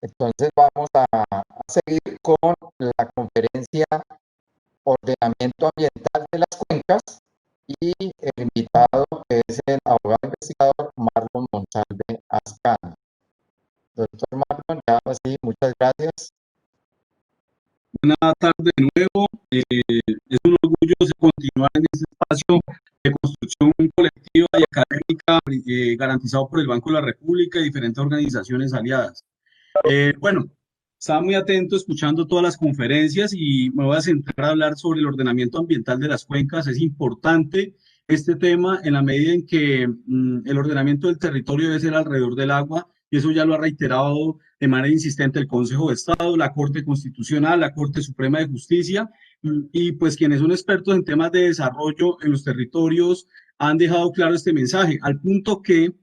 Entonces vamos a seguir con la conferencia Ordenamiento Ambiental de las Cuencas y el invitado es el abogado investigador Marlon Monsalve Ascano. Doctor Marlon, ya sí, muchas gracias. Buenas tardes de nuevo. Es un orgullo continuar en este espacio de construcción colectiva y académica garantizado por el Banco de la República y diferentes organizaciones aliadas. Bueno, estaba muy atento escuchando todas las conferencias y me voy a centrar a hablar sobre el ordenamiento ambiental de las cuencas. Es importante este tema en la medida en que el ordenamiento del territorio debe ser alrededor del agua y eso ya lo ha reiterado de manera insistente el Consejo de Estado, la Corte Constitucional, la Corte Suprema de Justicia y pues quienes son expertos en temas de desarrollo en los territorios han dejado claro este mensaje, al punto que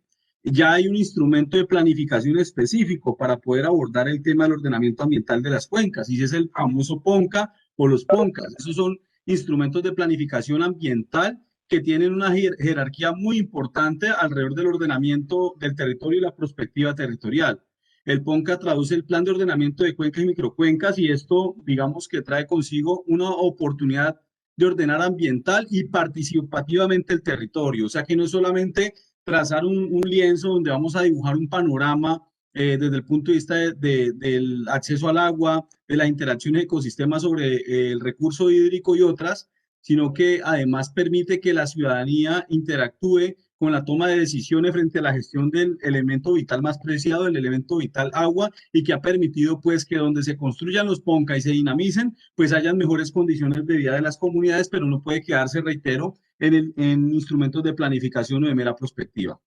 ya hay un instrumento de planificación específico para poder abordar el tema del ordenamiento ambiental de las cuencas, y ese es el famoso PONCA o los PONCAS. Esos son instrumentos de planificación ambiental que tienen una jerarquía muy importante alrededor del ordenamiento del territorio y la prospectiva territorial. El PONCA traduce el Plan de Ordenamiento de Cuencas y Microcuencas y esto, digamos que trae consigo una oportunidad de ordenar ambiental y participativamente el territorio. O sea que no es solamente trazar un lienzo donde vamos a dibujar un panorama desde el punto de vista del acceso al agua, de las interacciones de ecosistemas sobre el recurso hídrico y otras, sino que además permite que la ciudadanía interactúe con la toma de decisiones frente a la gestión del elemento vital más preciado, el elemento vital agua, y que ha permitido pues que donde se construyan los PONCA y se dinamicen, pues hayan mejores condiciones de vida de las comunidades, pero no puede quedarse, reitero, en instrumentos de planificación o de mera prospectiva.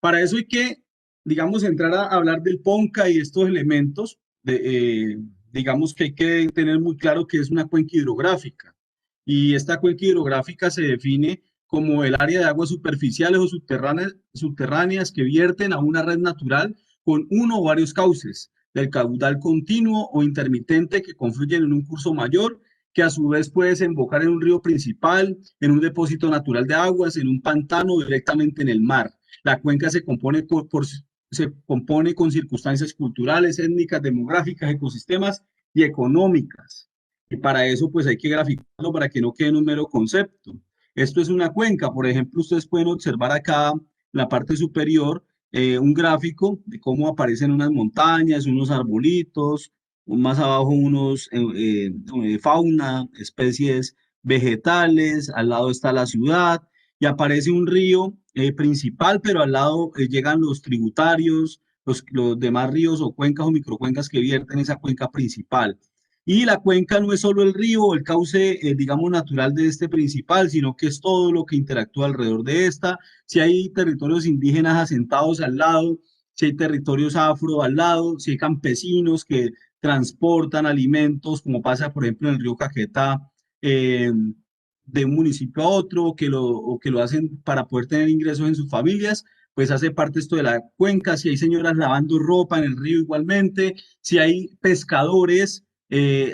Para eso hay que, digamos, entrar a hablar del PONCA y estos elementos, digamos que hay que tener muy claro que es una cuenca hidrográfica. Y esta cuenca hidrográfica se define como el área de aguas superficiales o subterráneas que vierten a una red natural con uno o varios cauces, del caudal continuo o intermitente que confluyen en un curso mayor, que a su vez puede desembocar en un río principal, en un depósito natural de aguas, en un pantano o directamente en el mar. La cuenca se compone con circunstancias culturales, étnicas, demográficas, ecosistemas y económicas. Y para eso, pues hay que graficarlo para que no quede en un mero concepto. Esto es una cuenca. Por ejemplo, ustedes pueden observar acá en la parte superior un gráfico de cómo aparecen unas montañas, unos arbolitos, más abajo unos fauna, especies vegetales, al lado está la ciudad y aparece un río principal, pero al lado llegan los tributarios, los demás ríos o cuencas o microcuencas que vierten esa cuenca principal. Y la cuenca no es solo el río o el cauce, digamos, natural de este principal, sino que es todo lo que interactúa alrededor de esta. Si hay territorios indígenas asentados al lado, si hay territorios afro al lado, si hay campesinos que transportan alimentos, como pasa, por ejemplo, en el río Caquetá, de un municipio a otro, o que lo hacen para poder tener ingresos en sus familias, pues hace parte esto de la cuenca. Si hay señoras lavando ropa en el río igualmente, si hay pescadores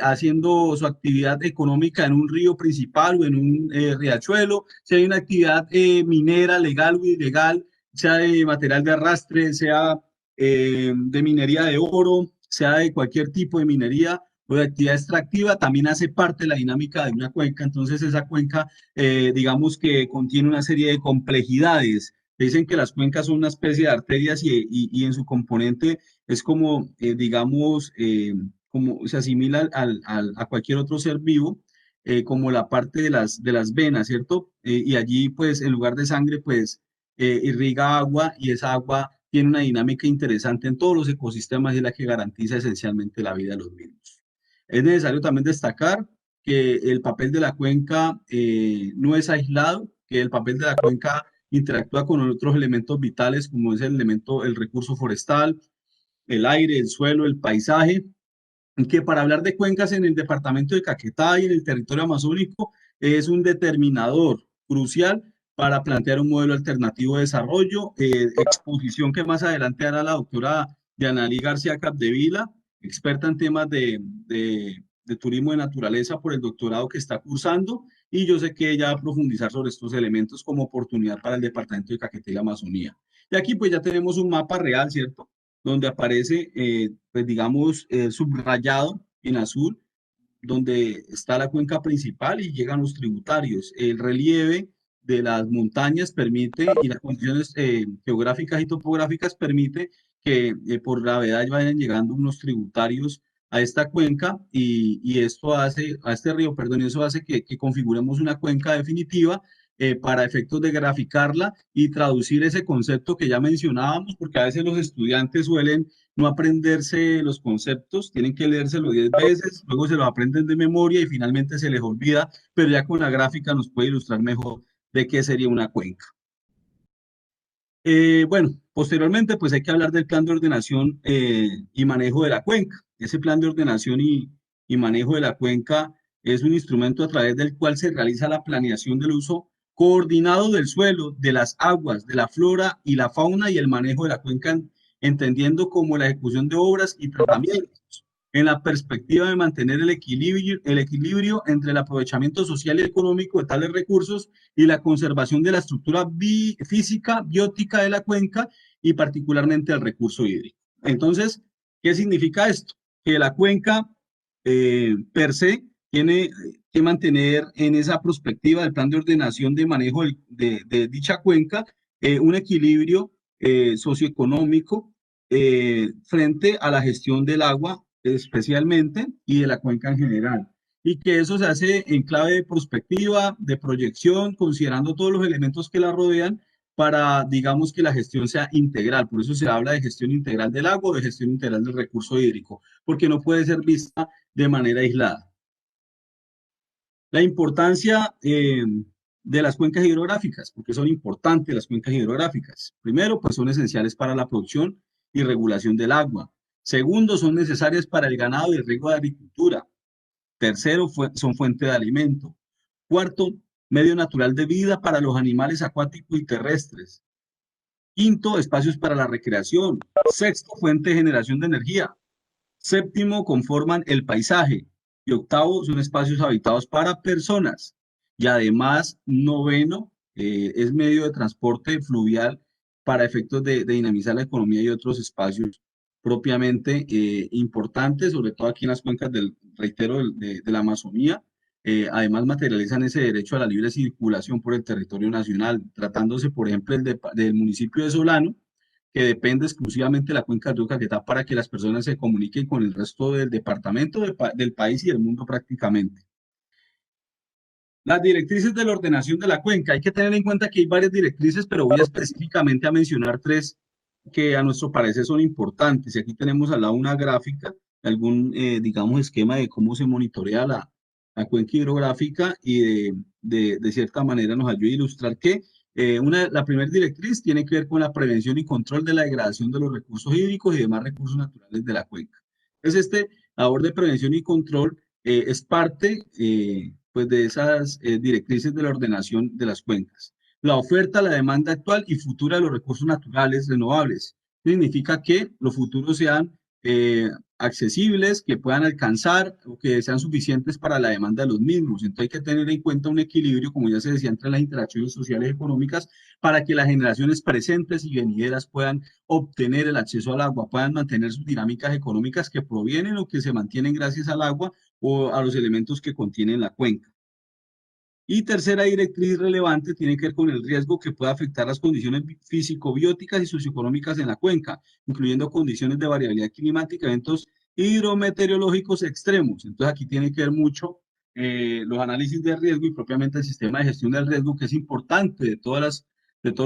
haciendo su actividad económica en un río principal o en un riachuelo, si hay una actividad minera legal o ilegal, sea de material de arrastre, sea de minería de oro, sea de cualquier tipo de minería o de actividad extractiva, también hace parte de la dinámica de una cuenca. Entonces esa cuenca, digamos que contiene una serie de complejidades. Dicen que las cuencas son una especie de arterias y en su componente es como, digamos, como se asimila a cualquier otro ser vivo, como la parte de las venas, ¿cierto? Y allí, pues, en lugar de sangre, pues, irriga agua y esa agua tiene una dinámica interesante en todos los ecosistemas y es la que garantiza esencialmente la vida de los mismos. Es necesario también destacar que el papel de la cuenca no es aislado, que el papel de la cuenca interactúa con otros elementos vitales, como es el elemento, el recurso forestal, el aire, el suelo, el paisaje, que para hablar de cuencas en el departamento de Caquetá y en el territorio amazónico es un determinador crucial para plantear un modelo alternativo de desarrollo, exposición que más adelante hará la doctora Yanali García Capdevila, experta en temas de turismo de naturaleza por el doctorado que está cursando, y yo sé que ella va a profundizar sobre estos elementos como oportunidad para el departamento de Caquetá y la Amazonía. Y aquí pues ya tenemos un mapa real, ¿cierto? donde aparece, pues digamos, subrayado en azul, donde está la cuenca principal y llegan los tributarios. El relieve de las montañas permite y las condiciones geográficas y topográficas permite que por gravedad vayan llegando unos tributarios a esta cuenca y esto hace, a este río, perdón, y eso hace que configuremos una cuenca definitiva para efectos de graficarla y traducir ese concepto que ya mencionábamos, porque a veces los estudiantes suelen no aprenderse los conceptos, tienen que leérselo 10 veces, luego se los aprenden de memoria y finalmente se les olvida, pero ya con la gráfica nos puede ilustrar mejor de qué sería una cuenca. Bueno, posteriormente pues hay que hablar del plan de ordenación y manejo de la cuenca. Ese plan de ordenación y manejo de la cuenca es un instrumento a través del cual se realiza la planeación del uso coordinado del suelo, de las aguas, de la flora y la fauna y el manejo de la cuenca, entendiendo como la ejecución de obras y tratamientos en la perspectiva de mantener el equilibrio entre el aprovechamiento social y económico de tales recursos y la conservación de la estructura física, biótica de la cuenca y particularmente el recurso hídrico. Entonces, ¿qué significa esto? Que la cuenca per se tiene que mantener en esa perspectiva del plan de ordenación de manejo de dicha cuenca un equilibrio socioeconómico frente a la gestión del agua especialmente y de la cuenca en general y que eso se hace en clave de perspectiva, de proyección, considerando todos los elementos que la rodean para, digamos, que la gestión sea integral. Por eso se habla de gestión integral del agua o de gestión integral del recurso hídrico, porque no puede ser vista de manera aislada. La importancia de las cuencas hidrográficas, porque son importantes las cuencas hidrográficas. Primero, pues son esenciales para la producción y regulación del agua. Segundo, son necesarias para el ganado y el riego de agricultura. Tercero, son fuente de alimento. Cuarto, medio natural de vida para los animales acuáticos y terrestres. Quinto, espacios para la recreación. Sexto, fuente de generación de energía. Séptimo, conforman el paisaje. Y octavo, son espacios habitados para personas. Y además, noveno, es medio de transporte fluvial para efectos de dinamizar la economía y otros espacios propiamente importantes, sobre todo aquí en las cuencas del, reitero, de la Amazonía. Además, materializan ese derecho a la libre circulación por el territorio nacional, tratándose, por ejemplo, del municipio de Solano, que depende exclusivamente de la cuenca del río Caquetá para que las personas se comuniquen con el resto del departamento, del país y del mundo prácticamente. Las directrices de la ordenación de la cuenca. Hay que tener en cuenta que hay varias directrices, pero voy específicamente a mencionar tres que a nuestro parecer son importantes. Y aquí tenemos al lado una gráfica, algún, digamos, esquema de cómo se monitorea la cuenca hidrográfica y de cierta manera nos ayuda a ilustrar que la primera directriz tiene que ver con la prevención y control de la degradación de los recursos hídricos y demás recursos naturales de la cuenca. Entonces, este labor de prevención y control es parte pues de esas directrices de la ordenación de las cuencas. La oferta, la demanda actual y futura de los recursos naturales renovables. Significa que los futuros sean accesibles, que puedan alcanzar o que sean suficientes para la demanda de los mismos. Entonces hay que tener en cuenta un equilibrio, como ya se decía, entre las interacciones sociales y económicas para que las generaciones presentes y venideras puedan obtener el acceso al agua, puedan mantener sus dinámicas económicas que provienen o que se mantienen gracias al agua o a los elementos que contienen la cuenca. Y tercera directriz relevante tiene que ver con el riesgo que puede afectar las condiciones físico-bióticas y socioeconómicas en la cuenca, incluyendo condiciones de variabilidad climática, eventos hidrometeorológicos extremos. Entonces aquí tiene que ver mucho los análisis de riesgo y propiamente el sistema de gestión del riesgo, que es importante de todos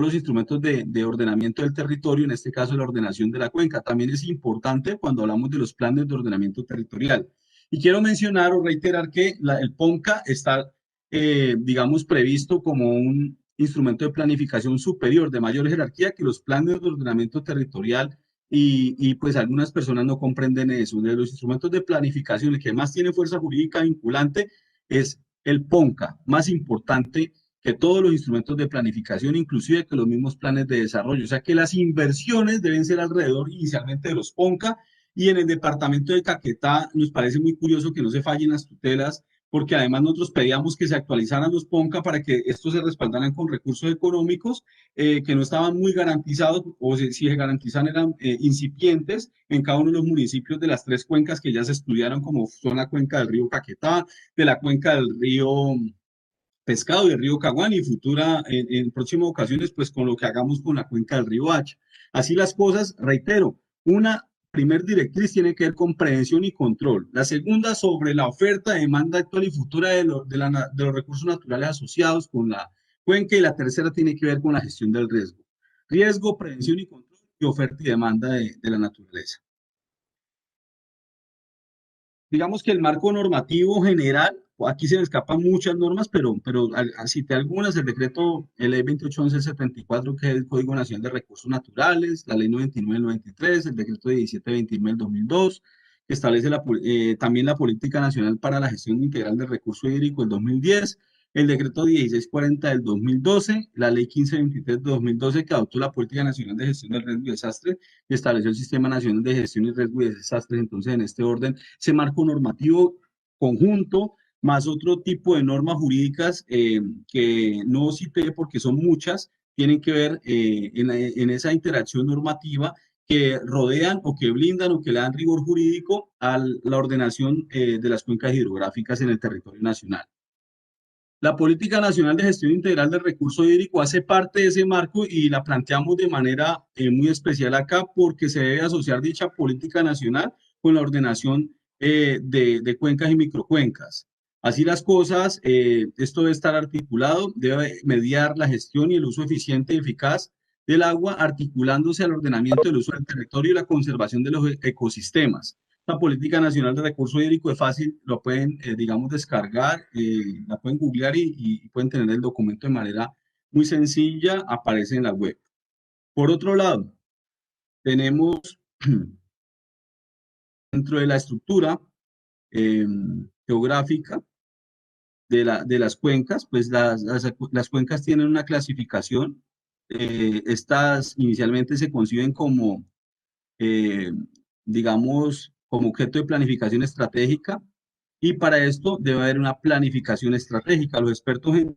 los instrumentos de ordenamiento del territorio, en este caso la ordenación de la cuenca. También es importante cuando hablamos de los planes de ordenamiento territorial. Y quiero mencionar o reiterar que el PONCA está digamos, previsto como un instrumento de planificación superior, de mayor jerarquía que los planes de ordenamiento territorial y pues algunas personas no comprenden eso. De los instrumentos de planificación, el que más tiene fuerza jurídica vinculante es el PONCA, más importante que todos los instrumentos de planificación, inclusive que los mismos planes de desarrollo. O sea que las inversiones deben ser alrededor inicialmente de los PONCA y en el departamento de Caquetá nos parece muy curioso que no se fallen las tutelas porque además nosotros pedíamos que se actualizaran los PONCA para que estos se respaldaran con recursos económicos que no estaban muy garantizados, o si se garantizan eran incipientes en cada uno de los municipios de las tres cuencas que ya se estudiaron, como son la cuenca del río Caquetá, de la cuenca del río Pescado y del río Caguán, y futura, en próximas ocasiones, pues con lo que hagamos con la cuenca del río Hacha. Así las cosas, reitero, una primer directriz tiene que ver con prevención y control. La segunda, sobre la oferta, demanda actual y futura de los recursos naturales asociados con la cuenca. Y la tercera tiene que ver con la gestión del riesgo. Riesgo, prevención y control, y oferta y demanda de la naturaleza. Digamos que el marco normativo general, aquí se me escapan muchas normas, pero cité algunas: el decreto, ley 2811/74, que es el Código Nacional de Recursos Naturales, la ley 99/93, el decreto 1729 del 2002, que establece también la Política Nacional para la Gestión Integral del Recurso Hídrico del 2010, el decreto 1640 del 2012, la ley 1523 del 2012, que adoptó la Política Nacional de Gestión del Riesgo y Desastre y estableció el Sistema Nacional de Gestión y Riesgo y Desastres. Entonces, en este orden, ese marco normativo conjunto, más otro tipo de normas jurídicas que no cité porque son muchas, tienen que ver en esa interacción normativa que rodean o que blindan o que le dan rigor jurídico a la ordenación de las cuencas hidrográficas en el territorio nacional. La Política Nacional de Gestión Integral del Recurso Hídrico hace parte de ese marco y la planteamos de manera muy especial acá, porque se debe asociar dicha política nacional con la ordenación de cuencas y microcuencas. Así las cosas, esto debe estar articulado, debe mediar la gestión y el uso eficiente y eficaz del agua, articulándose al ordenamiento del uso del territorio y la conservación de los ecosistemas. La Política Nacional de Recurso Hídrico es fácil, lo pueden, digamos, descargar, la pueden googlear y pueden tener el documento de manera muy sencilla, aparece en la web. Por otro lado, tenemos dentro de la estructura geográfica de las cuencas, pues las cuencas tienen una clasificación. Estas inicialmente se conciben como, eh, digamos, como objeto de planificación estratégica, y para esto debe haber una planificación estratégica. Los expertos en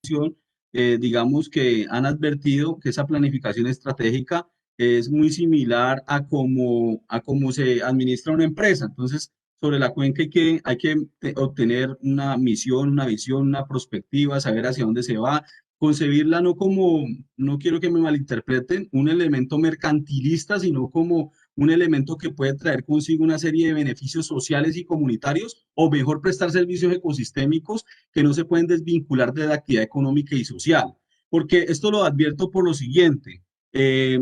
gestión, digamos que han advertido que esa planificación estratégica es muy similar a cómo se administra una empresa. Entonces, sobre la cuenca hay que obtener una misión, una visión, una perspectiva, saber hacia dónde se va, concebirla no como, no quiero que me malinterpreten, un elemento mercantilista, sino como un elemento que puede traer consigo una serie de beneficios sociales y comunitarios, o mejor, prestar servicios ecosistémicos que no se pueden desvincular de la actividad económica y social. Porque esto lo advierto por lo siguiente: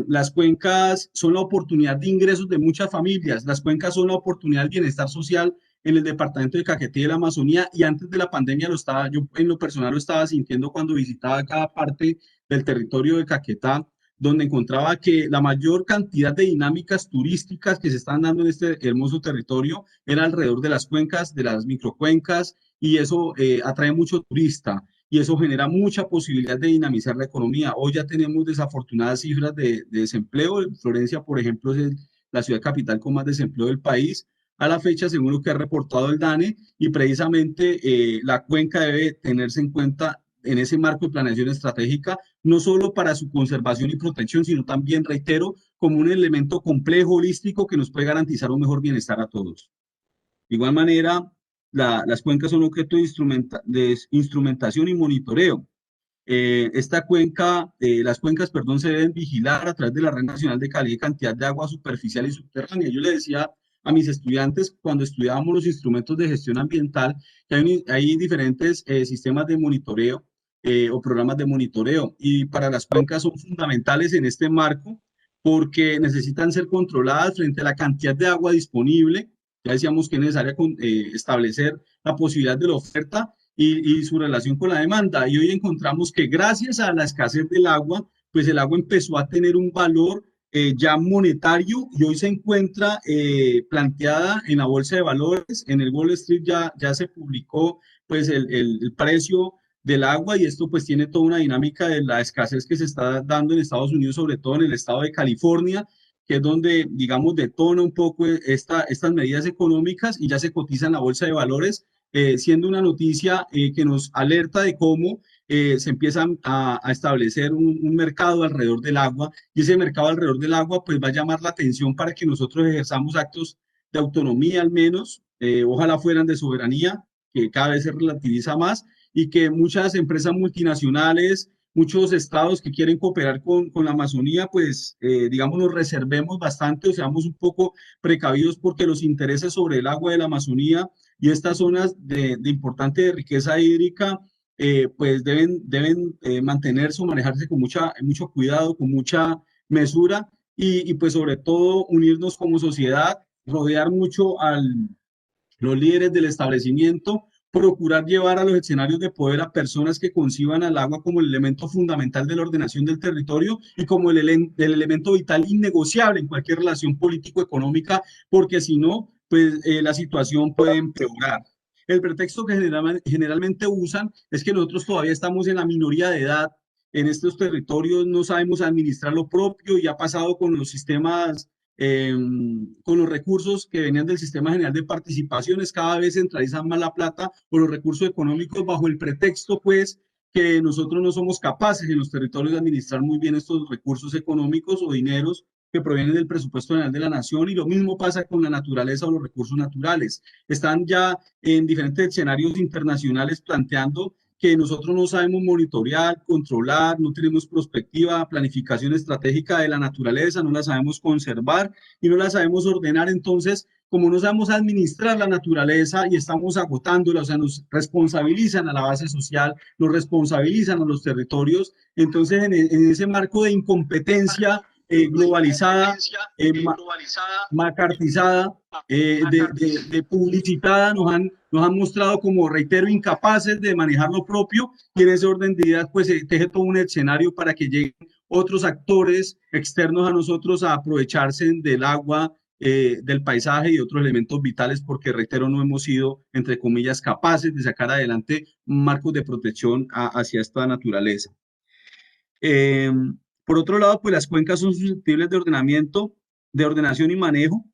las cuencas son la oportunidad de ingresos de muchas familias, las cuencas son la oportunidad del bienestar social en el departamento de Caquetá y de la Amazonía, y antes de la pandemia yo en lo personal lo estaba sintiendo cuando visitaba cada parte del territorio de Caquetá, donde encontraba que la mayor cantidad de dinámicas turísticas que se están dando en este hermoso territorio era alrededor de las cuencas, de las microcuencas, y eso atrae mucho turista y eso genera mucha posibilidad de dinamizar la economía. Hoy ya tenemos desafortunadas cifras de desempleo. Florencia, por ejemplo, es la ciudad capital con más desempleo del país a la fecha, según lo que ha reportado el DANE, y precisamente la cuenca debe tenerse en cuenta en ese marco de planeación estratégica, no solo para su conservación y protección, sino también, reitero, como un elemento complejo, holístico, que nos puede garantizar un mejor bienestar a todos. De igual manera, las cuencas son objeto de instrumentación y monitoreo. Las cuencas, perdón, se deben vigilar a través de la Red Nacional de Calidad y Cantidad de Agua Superficial y Subterránea. Yo le decía a mis estudiantes cuando estudiábamos los instrumentos de gestión ambiental que hay diferentes sistemas de monitoreo o programas de monitoreo, y para las cuencas son fundamentales en este marco porque necesitan ser controladas frente a la cantidad de agua disponible. Ya decíamos que es necesario establecer la posibilidad de la oferta y su relación con la demanda. Y hoy encontramos que gracias a la escasez del agua, pues el agua empezó a tener un valor ya monetario, y hoy se encuentra planteada en la bolsa de valores. En el Wall Street ya se publicó pues el precio del agua, y esto pues tiene toda una dinámica de la escasez que se está dando en Estados Unidos, sobre todo en el estado de California, que es donde, digamos, detona un poco estas medidas económicas, y ya se cotiza en la bolsa de valores siendo una noticia que nos alerta de cómo se empiezan a establecer un mercado alrededor del agua, y ese mercado alrededor del agua pues va a llamar la atención para que nosotros ejerzamos actos de autonomía al menos, ojalá fueran de soberanía, que cada vez se relativiza más, y que muchas empresas multinacionales, muchos estados que quieren cooperar con la Amazonía, pues digamos nos reservemos bastante o seamos un poco precavidos porque los intereses sobre el agua de la Amazonía y estas zonas de importante riqueza hídrica, pues deben mantenerse o manejarse con mucho cuidado, con mucha mesura y pues sobre todo unirnos como sociedad, rodear mucho a los líderes del establecimiento, procurar llevar a los escenarios de poder a personas que conciban al agua como el elemento fundamental de la ordenación del territorio y como el elemento vital innegociable en cualquier relación político-económica, porque si no, pues la situación puede empeorar. El pretexto que generalmente usan es que nosotros todavía estamos en la minoría de edad en estos territorios, no sabemos administrar lo propio y ha pasado con los sistemas con los recursos que venían del Sistema General de Participaciones, cada vez centralizan más la plata o los recursos económicos bajo el pretexto, pues, que nosotros no somos capaces en los territorios de administrar muy bien estos recursos económicos o dineros que provienen del presupuesto general de la nación, y lo mismo pasa con la naturaleza o los recursos naturales. Están ya en diferentes escenarios internacionales planteando que nosotros no sabemos monitorear, controlar, no tenemos perspectiva, planificación estratégica de la naturaleza, no la sabemos conservar y no la sabemos ordenar. Entonces, como no sabemos administrar la naturaleza y estamos agotándola, o sea, nos responsabilizan a la base social, nos responsabilizan a los territorios, entonces en ese marco de incompetencia globalizada, macartizada, publicitada, nos han mostrado como, reitero, incapaces de manejar lo propio, y en ese orden de ideas pues se teje todo un escenario para que lleguen otros actores externos a nosotros a aprovecharse del agua, del paisaje y otros elementos vitales, porque reitero, no hemos sido, entre comillas, capaces de sacar adelante marcos de protección hacia esta naturaleza. Eh, por otro lado, pues las cuencas son susceptibles de ordenamiento, de ordenación y manejo.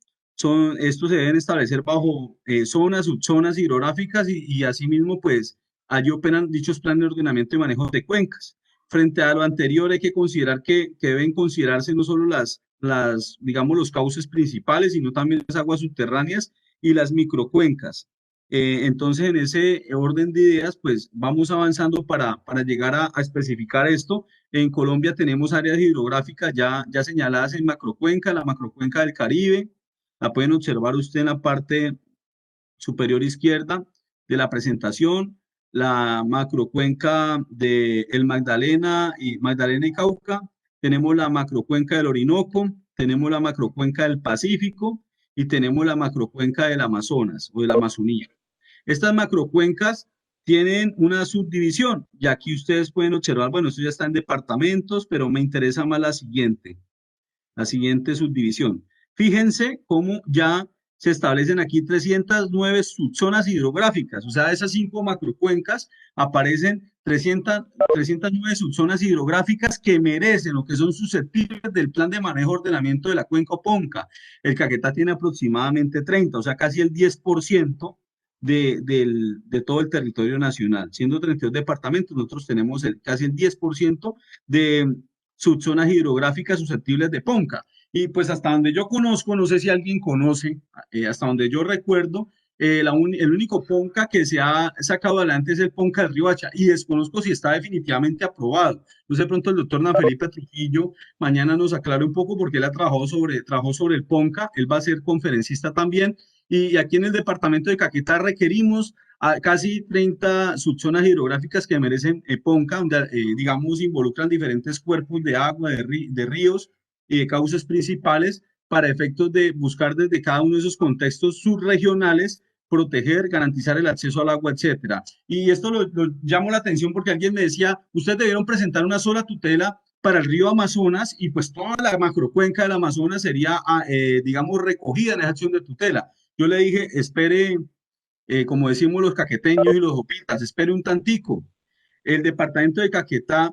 Estos se deben establecer bajo zonas, subzonas hidrográficas y asimismo, pues allí operan dichos planes de ordenamiento y manejo de cuencas. Frente a lo anterior, hay que considerar que deben considerarse no solo digamos, los cauces principales, sino también las aguas subterráneas y las microcuencas. Entonces, en ese orden de ideas, pues vamos avanzando para llegar a especificar esto. En Colombia tenemos áreas hidrográficas ya señaladas en macrocuenca, la macrocuenca del Caribe. La pueden observar usted en la parte superior izquierda de la presentación. La macrocuenca de el Magdalena y Cauca. Tenemos la macrocuenca del Orinoco. Tenemos la macrocuenca del Pacífico y tenemos la macrocuenca del Amazonas o de la Amazonía. Estas macrocuencas tienen una subdivisión y aquí ustedes pueden observar, bueno, esto ya está en departamentos, pero me interesa más la siguiente subdivisión. Fíjense cómo ya se establecen aquí 309 subzonas hidrográficas, o sea, de esas 5 macrocuencas aparecen 309 subzonas hidrográficas que merecen o que son susceptibles del plan de manejo y ordenamiento de la cuenca o PONCA. El Caquetá tiene aproximadamente 30, o sea, casi el 10% de todo el territorio nacional. Siendo 32 departamentos, nosotros tenemos casi el 10% de subzonas hidrográficas susceptibles de PONCA. Y pues hasta donde yo conozco, no sé si alguien conoce, hasta donde yo recuerdo, el único PONCA que se ha sacado adelante es el PONCA del Riohacha, y desconozco si está definitivamente aprobado. No sé, pronto el doctor Dan Felipe Trujillo mañana nos aclare un poco porque él trabajó sobre el PONCA, él va a ser conferencista también, y aquí en el departamento de Caquetá requerimos a casi 30 subzonas hidrográficas que merecen PONCA, donde, digamos, involucran diferentes cuerpos de agua, de ríos y de cauces principales, para efectos de buscar desde cada uno de esos contextos subregionales proteger, garantizar el acceso al agua, etcétera. Y esto lo llamó la atención porque alguien me decía, ustedes debieron presentar una sola tutela para el río Amazonas y pues toda la macrocuenca del Amazonas sería, digamos, recogida en esa acción de tutela. Yo le dije, espere, como decimos los caqueteños y los jopitas, espere un tantico. El departamento de Caquetá,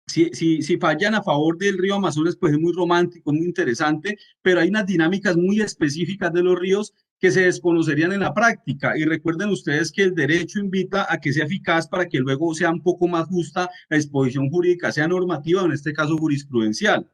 si fallan a favor del río Amazonas, pues es muy romántico, muy interesante, pero hay unas dinámicas muy específicas de los ríos que se desconocerían en la práctica. Y recuerden ustedes que el derecho invita a que sea eficaz para que luego sea un poco más justa la disposición jurídica, sea normativa o en este caso jurisprudencial.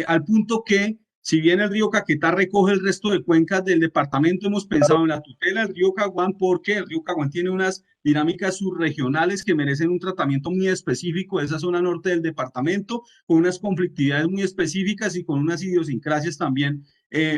Al punto que, si bien el río Caquetá recoge el resto de cuencas del departamento, hemos pensado en la tutela del río Caguán porque el río Caguán tiene unas dinámicas subregionales que merecen un tratamiento muy específico de esa zona norte del departamento, con unas conflictividades muy específicas y con unas idiosincrasias también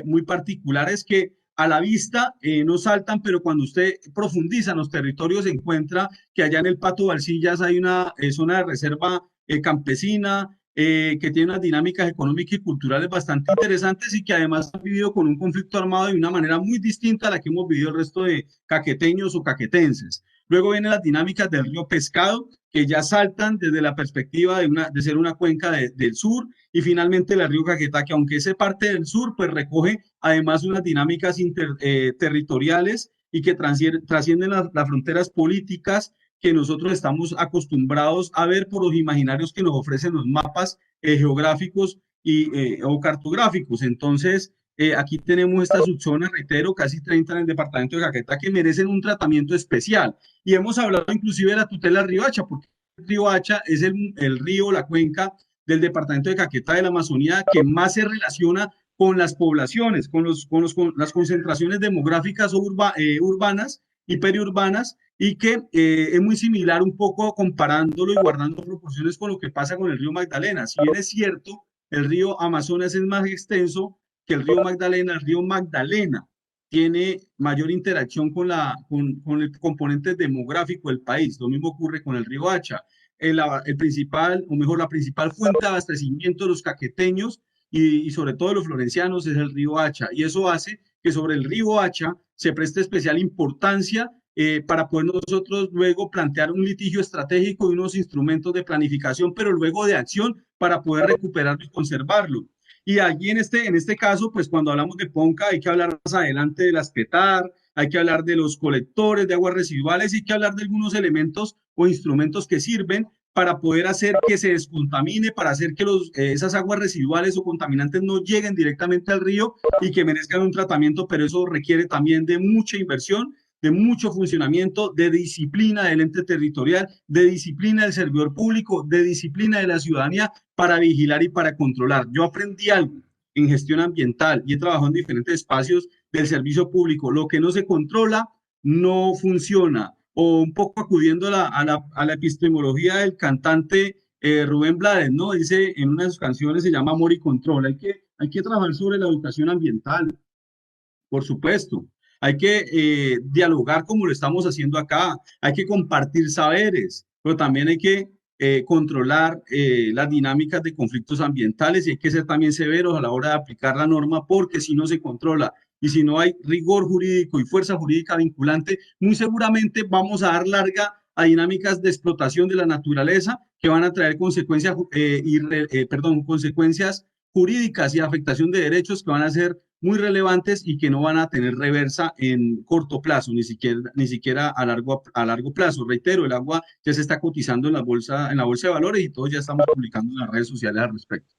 muy particulares que a la vista no saltan, pero cuando usted profundiza en los territorios se encuentra que allá en el Pato Balsillas hay una zona de reserva campesina, que tiene unas dinámicas económicas y culturales bastante interesantes y que además han vivido con un conflicto armado de una manera muy distinta a la que hemos vivido el resto de caqueteños o caquetenses. Luego vienen las dinámicas del río Pescado, que ya saltan desde la perspectiva de ser una cuenca del sur, y finalmente el río Caquetá, que aunque es parte del sur, pues recoge además unas dinámicas territoriales y que trascienden las fronteras políticas que nosotros estamos acostumbrados a ver por los imaginarios que nos ofrecen los mapas geográficos o cartográficos. Entonces, aquí tenemos esta subzona, reitero, casi 30 en el departamento de Caquetá, que merecen un tratamiento especial. Y hemos hablado inclusive de la tutela del río Hacha, porque el río Hacha es el río, la cuenca del departamento de Caquetá de la Amazonía que más se relaciona con las poblaciones, con las concentraciones demográficas urbanas y periurbanas, y que es muy similar un poco comparándolo y guardando proporciones con lo que pasa con el río Magdalena. Si bien es cierto, el río Amazonas es más extenso que el río Magdalena tiene mayor interacción con el componente demográfico del país. Lo mismo ocurre con el río Hacha. El principal, o mejor, la principal fuente de abastecimiento de los caqueteños y sobre todo de los florencianos es el río Hacha. Y eso hace que sobre el río Hacha se preste especial importancia para poder nosotros luego plantear un litigio estratégico y unos instrumentos de planificación, pero luego de acción para poder recuperarlo y conservarlo. Y allí en este caso, pues cuando hablamos de Ponca hay que hablar más adelante de las PETAR, hay que hablar de los colectores de aguas residuales y hay que hablar de algunos elementos o instrumentos que sirven para poder hacer que se descontamine, para hacer que esas aguas residuales o contaminantes no lleguen directamente al río y que merezcan un tratamiento, pero eso requiere también de mucha inversión, de mucho funcionamiento, de disciplina del ente territorial, de disciplina del servidor público, de disciplina de la ciudadanía para vigilar y para controlar. Yo aprendí algo en gestión ambiental y he trabajado en diferentes espacios del servicio público. Lo que no se controla no funciona. O un poco acudiendo a la epistemología del cantante Rubén Blades, ¿no? Dice en una de sus canciones, se llama Amor y Control. Hay que trabajar sobre la educación ambiental, por supuesto. Hay que dialogar como lo estamos haciendo acá. Hay que compartir saberes, pero también hay que controlar las dinámicas de conflictos ambientales y hay que ser también severos a la hora de aplicar la norma, porque si no se controla y si no hay rigor jurídico y fuerza jurídica vinculante, muy seguramente vamos a dar larga a dinámicas de explotación de la naturaleza que van a traer consecuencias, consecuencias jurídicas y afectación de derechos que van a ser muy relevantes y que no van a tener reversa en corto plazo, ni siquiera a largo plazo. Reitero, el agua ya se está cotizando en la bolsa de valores y todos ya estamos publicando en las redes sociales al respecto.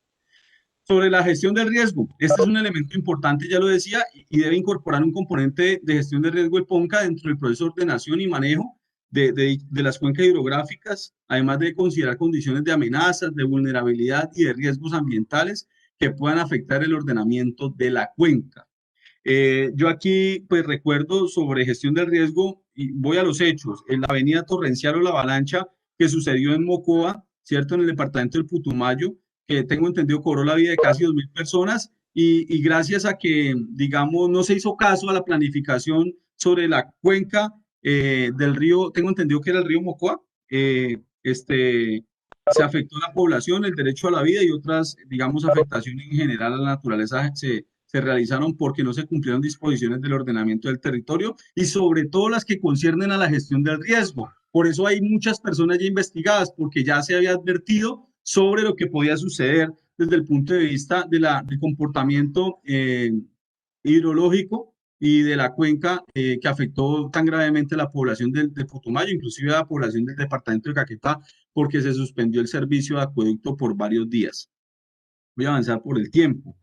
Sobre la gestión del riesgo, este es un elemento importante, ya lo decía, y debe incorporar un componente de gestión de riesgo el PONCA dentro del proceso de ordenación y manejo de las cuencas hidrográficas, además de considerar condiciones de amenazas, de vulnerabilidad y de riesgos ambientales que puedan afectar el ordenamiento de la cuenca. Yo aquí pues recuerdo sobre gestión del riesgo y voy a los hechos. En la avenida Torrencial o La Avalancha que sucedió en Mocoa, ¿cierto? En el departamento del Putumayo, que tengo entendido cobró la vida de casi 2.000 personas y gracias a que, digamos, no se hizo caso a la planificación sobre la cuenca del río, tengo entendido que era el río Mocoa, se afectó la población, el derecho a la vida y otras, digamos, afectaciones en general a la naturaleza se realizaron porque no se cumplieron disposiciones del ordenamiento del territorio y sobre todo las que conciernen a la gestión del riesgo. Por eso hay muchas personas ya investigadas, porque ya se había advertido sobre lo que podía suceder desde el punto de vista del comportamiento hidrológico y de la cuenca que afectó tan gravemente a la población del Putumayo, inclusive a la población del departamento de Caquetá, porque se suspendió el servicio de acueducto por varios días. Voy a avanzar por el tiempo.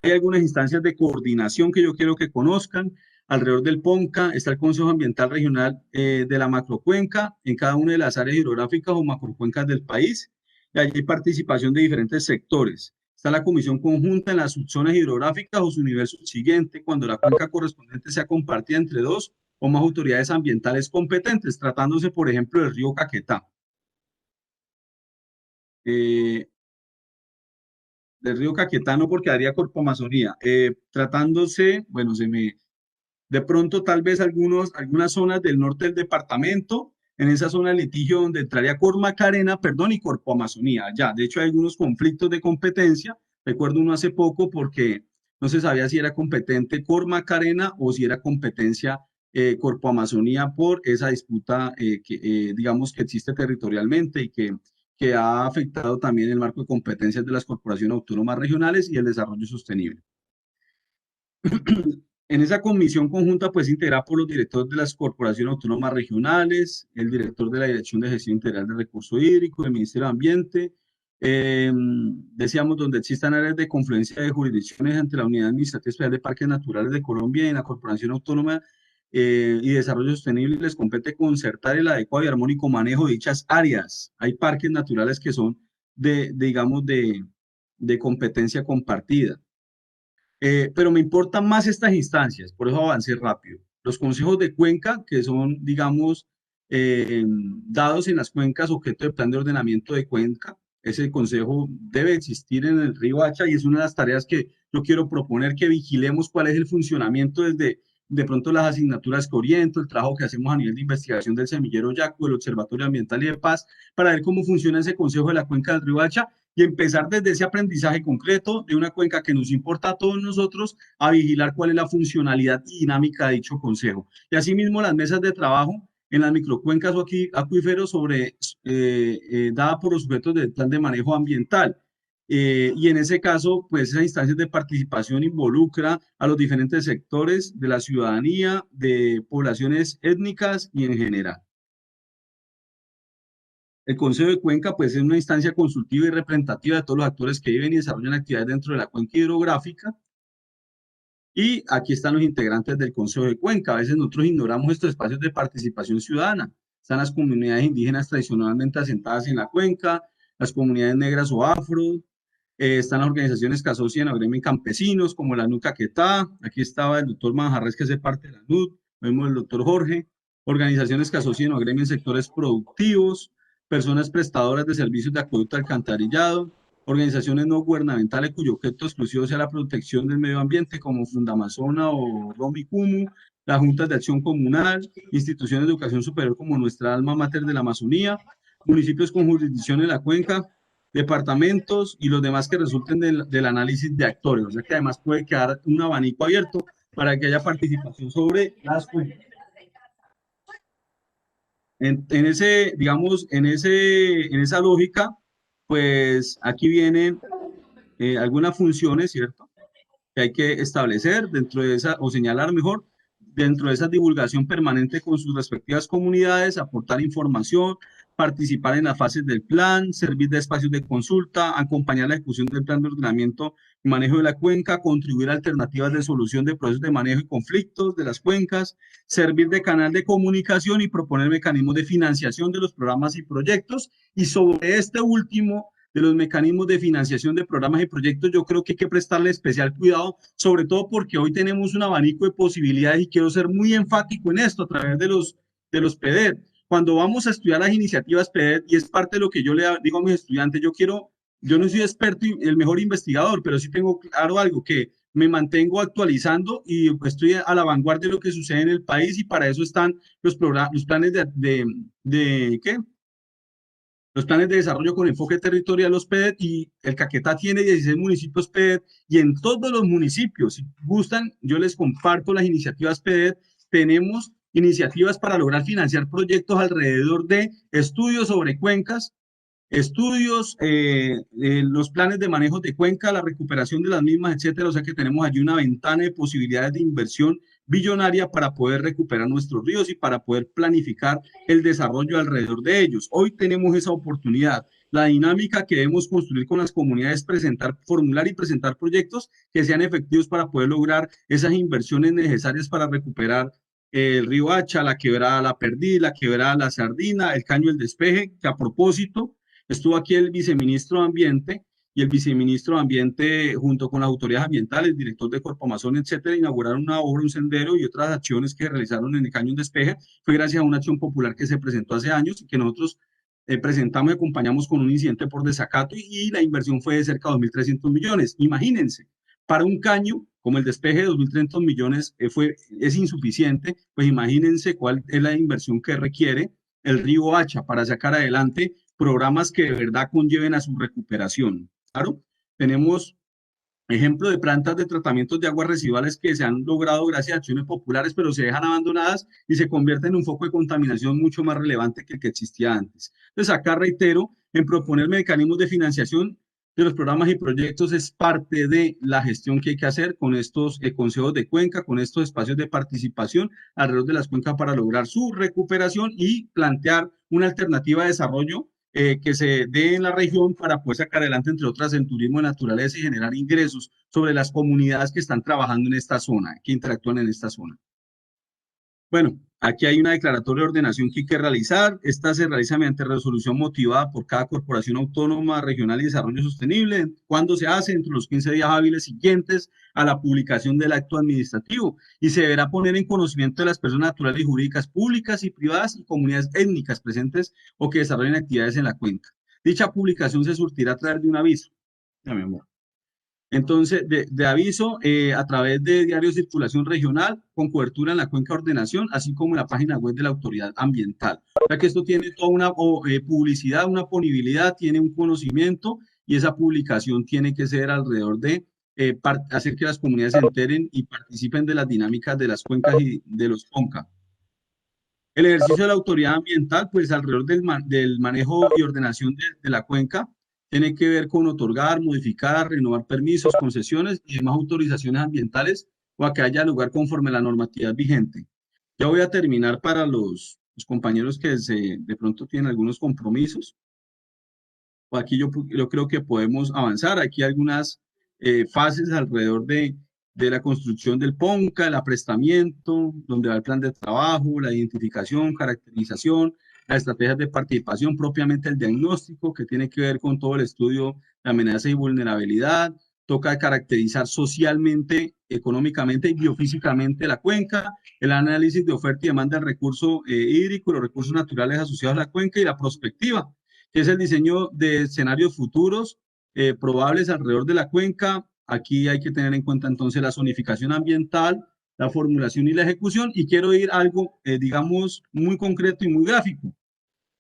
Hay algunas instancias de coordinación que yo quiero que conozcan. alrededor del PONCA, está el Consejo Ambiental Regional de la macrocuenca en cada una de las áreas hidrográficas o macrocuencas del país, y allí hay participación de diferentes sectores. Está la Comisión Conjunta en las subzonas hidrográficas o su nivel subsiguiente, cuando la cuenca correspondiente sea compartida entre dos o más autoridades ambientales competentes, tratándose, por ejemplo, del río Caquetá. Del río Caquetá no, porque haría Corpo Amazonía. Tratándose, bueno, de pronto tal vez algunas zonas del norte del departamento, en esa zona de litigio donde entraría Cormacarena, perdón, y Corpo Amazonía. Ya, de hecho hay algunos conflictos de competencia. Recuerdo uno hace poco porque no se sabía si era competente Cormacarena o si era competencia Corpo Amazonía por esa disputa digamos, que existe territorialmente y que ha afectado también el marco de competencias de las corporaciones autónomas regionales y el desarrollo sostenible. En esa comisión conjunta, pues, integrada por los directores de las corporaciones autónomas regionales, el director de la Dirección de Gestión Integral de Recursos Hídricos, del Ministerio de Ambiente, decíamos, donde existan áreas de confluencia de jurisdicciones entre la Unidad Administrativa Especial de Parques Naturales de Colombia y la Corporación Autónoma y Desarrollo Sostenible, les compete concertar el adecuado y armónico manejo de dichas áreas. Hay parques naturales que son digamos, de competencia compartida. Pero me importan más estas instancias, por eso avancé rápido. Los consejos de cuenca, que son, digamos, dados en las cuencas objeto de plan de ordenamiento de cuenca. Ese consejo debe existir en el río Hacha y es una de las tareas que yo quiero proponer, que vigilemos cuál es el funcionamiento desde de pronto las asignaturas que oriento, el trabajo que hacemos a nivel de investigación del semillero Yacu, del Observatorio Ambiental y de Paz, para ver cómo funciona ese consejo de la cuenca del río Hacha y empezar desde ese aprendizaje concreto de una cuenca que nos importa a todos nosotros a vigilar cuál es la funcionalidad y dinámica de dicho consejo. Y asimismo las mesas de trabajo en las microcuencas o acuíferos dada por los sujetos del plan de manejo ambiental. Y en ese caso, pues esas instancias de participación involucra a los diferentes sectores de la ciudadanía, de poblaciones étnicas y en general. El Consejo de Cuenca, pues, es una instancia consultiva y representativa de todos los actores que viven y desarrollan actividades dentro de la cuenca hidrográfica. Y aquí están los integrantes del Consejo de Cuenca. A veces nosotros ignoramos estos espacios de participación ciudadana. Están las comunidades indígenas tradicionalmente asentadas en la cuenca, las comunidades negras o afro, están las organizaciones que asocian a gremios campesinos, como la NUC Caquetá. Aquí estaba el doctor Manjarres, que hace parte de la NUC. Vemos el doctor Jorge. Organizaciones que asocian a gremios en sectores productivos, personas prestadoras de servicios de acueducto alcantarillado, organizaciones no gubernamentales cuyo objeto exclusivo sea la protección del medio ambiente, como Fundamazona o Romicumu, las juntas de acción comunal, instituciones de educación superior como nuestra alma mater de la Amazonía, municipios con jurisdicción en la cuenca, departamentos y los demás que resulten del análisis de actores. O sea que además puede quedar un abanico abierto para que haya participación sobre las cuencas. Digamos, en esa lógica, pues aquí vienen algunas funciones, ¿cierto?, que hay que establecer dentro de esa, o señalar mejor, dentro de esa divulgación permanente con sus respectivas comunidades, aportar información, participar en las fases del plan, servir de espacios de consulta, acompañar la ejecución del plan de ordenamiento y manejo de la cuenca, contribuir a alternativas de solución de procesos de manejo y conflictos de las cuencas, servir de canal de comunicación y proponer mecanismos de financiación de los programas y proyectos. Y sobre este último, de los mecanismos de financiación de programas y proyectos, yo creo que hay que prestarle especial cuidado, sobre todo porque hoy tenemos un abanico de posibilidades y quiero ser muy enfático en esto a través de los PEDET. Cuando vamos a estudiar las iniciativas PEDET, y es parte de lo que yo le digo a mis estudiantes, yo no soy experto y el mejor investigador, pero sí tengo claro algo, que me mantengo actualizando y estoy a la vanguardia de lo que sucede en el país, y para eso están los planes ¿qué? Los planes de desarrollo con enfoque territorial, los PEDET, y el Caquetá tiene 16 municipios PEDET, y en todos los municipios, si gustan, yo les comparto las iniciativas PEDET. Tenemos iniciativas para lograr financiar proyectos alrededor de estudios sobre cuencas, estudios, los planes de manejo de cuenca, la recuperación de las mismas, etcétera. O sea que tenemos allí una ventana de posibilidades de inversión billonaria para poder recuperar nuestros ríos y para poder planificar el desarrollo alrededor de ellos. Hoy tenemos esa oportunidad La dinámica que debemos construir con las comunidades es formular y presentar proyectos que sean efectivos para poder lograr esas inversiones necesarias para recuperar el río Hacha, la quebrada La Perdí, la quebrada La Sardina, el caño El Despeje, que a propósito estuvo aquí el viceministro de Ambiente y el viceministro de Ambiente junto con las autoridades ambientales, el director de Corpo Amazon, etcétera, inauguraron una obra, un sendero y otras acciones que realizaron en el caño El Despeje. Fue gracias a una acción popular que se presentó hace años y que nosotros presentamos y acompañamos con un incidente por desacato y la inversión fue de cerca de 2.300 millones. Imagínense, para un caño como el Despeje de 2.300 millones es insuficiente, pues imagínense cuál es la inversión que requiere el río Hacha para sacar adelante programas que de verdad conlleven a su recuperación. Claro, tenemos ejemplo de plantas de tratamientos de aguas residuales que se han logrado gracias a acciones populares, pero se dejan abandonadas y se convierten en un foco de contaminación mucho más relevante que el que existía antes. Entonces, acá reitero, en proponer mecanismos de financiación de los programas y proyectos es parte de la gestión que hay que hacer con estos consejos de cuenca, con estos espacios de participación alrededor de las cuencas para lograr su recuperación y plantear una alternativa de desarrollo que se dé en la región para poder sacar adelante, entre otras, el turismo de naturaleza y generar ingresos sobre las comunidades que están trabajando en esta zona, que interactúan en esta zona. Bueno, aquí hay una declaratoria de ordenación que hay que realizar. Esta se realiza mediante resolución motivada por cada corporación autónoma regional y desarrollo sostenible. ¿Cuándo se hace? Entre los 15 días hábiles siguientes a la publicación del acto administrativo y se deberá poner en conocimiento de las personas naturales y jurídicas públicas y privadas y comunidades étnicas presentes o que desarrollen actividades en la cuenca. Dicha publicación se surtirá a través de un aviso. Ya, mi amor. Entonces, de aviso a través de diario de circulación regional con cobertura en la cuenca de ordenación, así como en la página web de la autoridad ambiental. O sea que esto tiene toda una publicidad, una ponibilidad, tiene un conocimiento y esa publicación tiene que ser alrededor de hacer que las comunidades se enteren y participen de las dinámicas de las cuencas y de los CONCA. El ejercicio de la autoridad ambiental, pues alrededor del manejo y ordenación de la cuenca, tiene que ver con otorgar, modificar, renovar permisos, concesiones y demás autorizaciones ambientales o a que haya lugar conforme a la normatividad vigente. Ya voy a terminar para los compañeros que de pronto tienen algunos compromisos. O aquí yo creo que podemos avanzar. Aquí hay algunas fases alrededor de la construcción del PONCA, el aprestamiento, donde va el plan de trabajo, la identificación, caracterización, las estrategias de participación, propiamente el diagnóstico, que tiene que ver con todo el estudio de amenaza y vulnerabilidad. Toca caracterizar socialmente, económicamente y biofísicamente la cuenca, el análisis de oferta y demanda del recurso hídrico y los recursos naturales asociados a la cuenca y la prospectiva, que es el diseño de escenarios futuros probables alrededor de la cuenca. Aquí hay que tener en cuenta entonces la zonificación ambiental, la formulación y la ejecución, y quiero ir a algo, digamos, muy concreto y muy gráfico.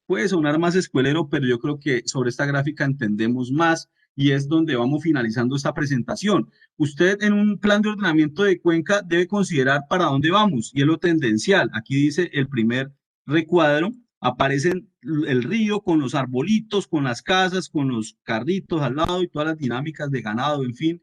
Puede sonar más escuelero, pero yo creo que sobre esta gráfica entendemos más y es donde vamos finalizando esta presentación. Usted en un plan de ordenamiento de cuenca debe considerar para dónde vamos y es lo tendencial. Aquí dice el primer recuadro, aparece el río con los arbolitos, con las casas, con los carritos al lado y todas las dinámicas de ganado, en fin,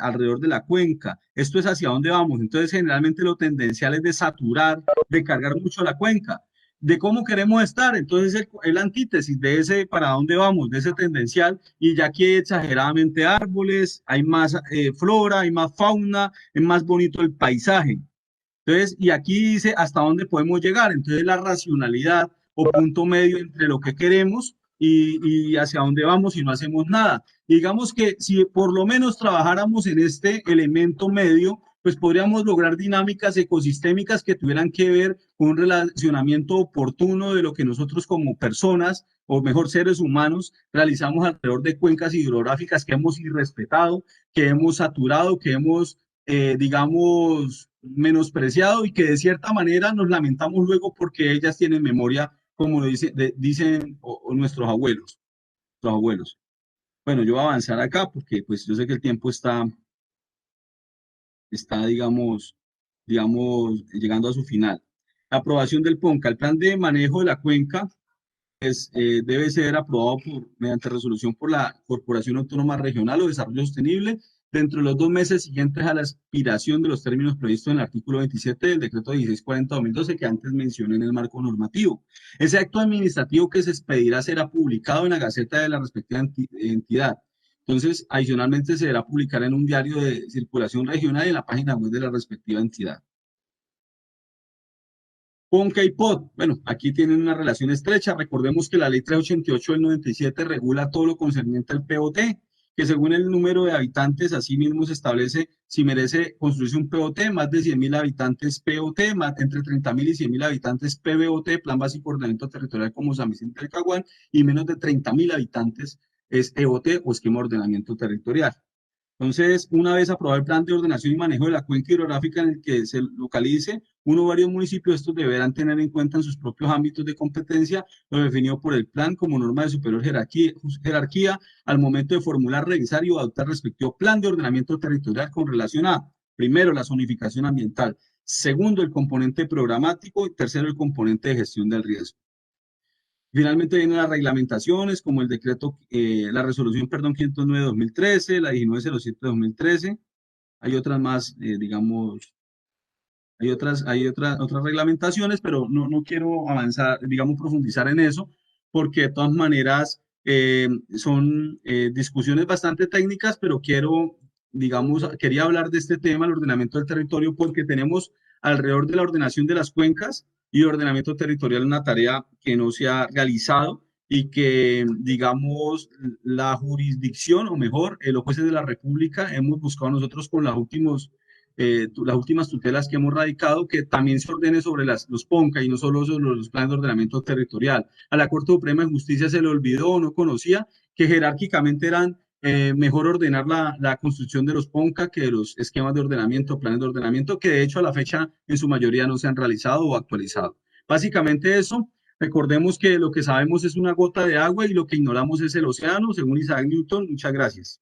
alrededor de la cuenca. Esto es hacia dónde vamos. Entonces, generalmente lo tendencial es de saturar, de cargar mucho la cuenca de cómo queremos estar. Entonces, el antítesis de ese para dónde vamos, de ese tendencial, y ya aquí hay exageradamente árboles, hay más flora, hay más fauna, es más bonito el paisaje. Entonces, y aquí dice hasta dónde podemos llegar. Entonces, la racionalidad o punto medio entre lo que queremos y hacia dónde vamos y no hacemos nada. Y digamos que si por lo menos trabajáramos en este elemento medio, pues podríamos lograr dinámicas ecosistémicas que tuvieran que ver con un relacionamiento oportuno de lo que nosotros como personas, o mejor seres humanos, realizamos alrededor de cuencas hidrográficas que hemos irrespetado, que hemos saturado, que hemos, digamos, menospreciado y que de cierta manera nos lamentamos luego porque ellas tienen memoria, como lo dicen nuestros abuelos, nuestros abuelos. Bueno, yo voy a avanzar acá porque pues yo sé que el tiempo está, digamos, llegando a su final. La aprobación del PONCA, el plan de manejo de la cuenca debe ser aprobado mediante resolución por la Corporación Autónoma Regional o Desarrollo Sostenible, dentro de los 2 meses siguientes a la expiración de los términos previstos en el artículo 27 del decreto 1640-2012 que antes mencioné en el marco normativo. Ese acto administrativo que se expedirá será publicado en la Gaceta de la respectiva entidad. Entonces, adicionalmente se deberá publicar en un diario de circulación regional y en la página web de la respectiva entidad. PONCA y POT, bueno, aquí tienen una relación estrecha. Recordemos que la ley 388 del 97 regula todo lo concerniente al POT, que según el número de habitantes, así mismo se establece si merece construirse un POT, más de 100.000 habitantes POT, más entre 30.000 y 100.000 habitantes PBOT, Plan Básico de Ordenamiento Territorial como San Vicente del Caguán, y menos de 30.000 habitantes es EOT o Esquema de Ordenamiento Territorial. Entonces, una vez aprobado el plan de ordenación y manejo de la cuenca hidrográfica en el que se localice, uno o varios municipios, estos deberán tener en cuenta en sus propios ámbitos de competencia lo definido por el plan como norma de superior jerarquía al momento de formular, revisar y adoptar respectivo plan de ordenamiento territorial con relación a, primero, la zonificación ambiental, segundo, el componente programático y tercero, el componente de gestión del riesgo. Finalmente vienen las reglamentaciones, como el decreto, la resolución, perdón, 509-2013, la 1907-2013. Hay otras más, digamos, otras reglamentaciones, pero no quiero avanzar, digamos, profundizar en eso, porque de todas maneras son discusiones bastante técnicas, pero quería hablar de este tema, el ordenamiento del territorio, porque tenemos alrededor de la ordenación de las cuencas y el ordenamiento territorial una tarea que no se ha realizado y que, digamos, la jurisdicción, o mejor, los jueces de la República hemos buscado nosotros con las últimas tutelas que hemos radicado, que también se ordene sobre los PONCA y no solo sobre los planes de ordenamiento territorial. A la Corte Suprema de Justicia se le olvidó o no conocía que jerárquicamente eran mejor ordenar la construcción de los PONCA que de los esquemas de ordenamiento, planes de ordenamiento, que de hecho a la fecha en su mayoría no se han realizado o actualizado. Básicamente eso. Recordemos que lo que sabemos es una gota de agua y lo que ignoramos es el océano, según Isaac Newton. Muchas gracias.